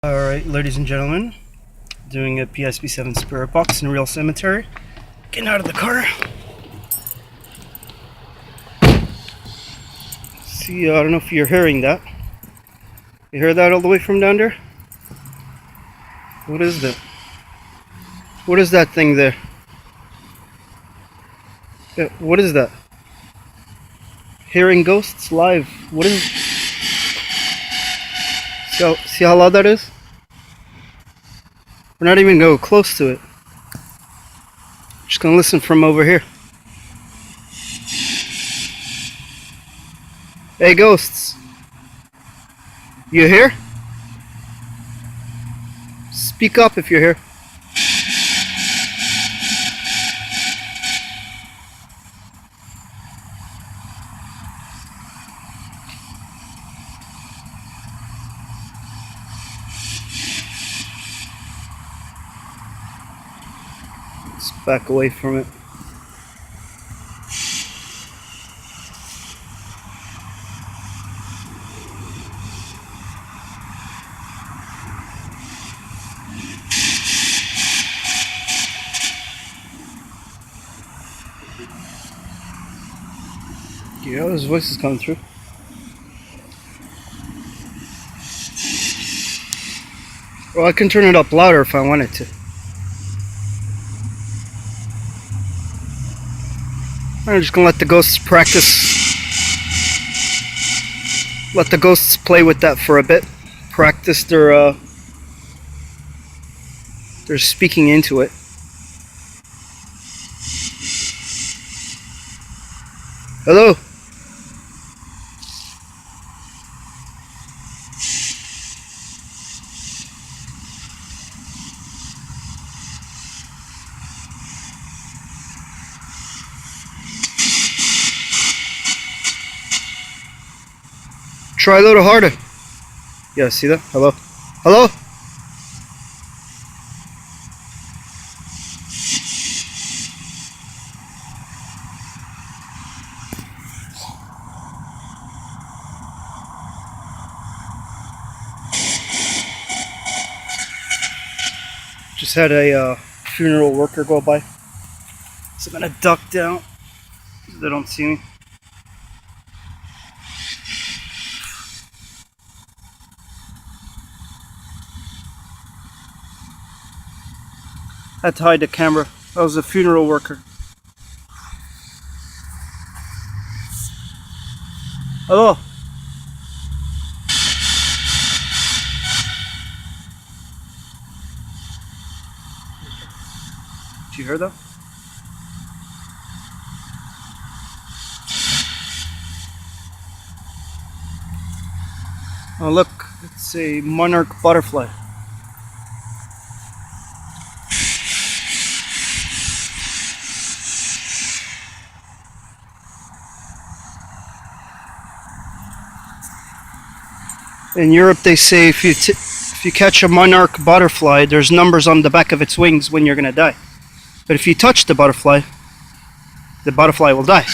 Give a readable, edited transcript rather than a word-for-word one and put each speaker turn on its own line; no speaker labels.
Alright, ladies and gentlemen, doing a PSP7 Spirit Box in Real Cemetery. Getting out of the car. See, I don't know if you're hearing that. You hear that all the way from down there? What is that? What is that thing there? Yeah, what is that? Hearing ghosts live. What is it? See how loud that is? We're not even going to go close to it. Just going to listen from over here. Hey, ghosts. You here? Speak up if you're here. Let's back away from it. Yeah, his voice is coming through. Well, I can turn it up louder if I wanted to. I'm just gonna let the ghosts practice. Let the ghosts play with that for a bit. Practice their speaking into it. Hello? Try a little harder. Yeah, see that? Hello? Hello? Just had a funeral worker go by. So I'm gonna duck down so they don't see me. Had to hide the camera. I was a funeral worker. Hello? Did you hear that? Oh look, it's a monarch butterfly. In Europe, they say if you catch a monarch butterfly, there's numbers on the back of its wings when you're gonna die. But if you touch the butterfly will die.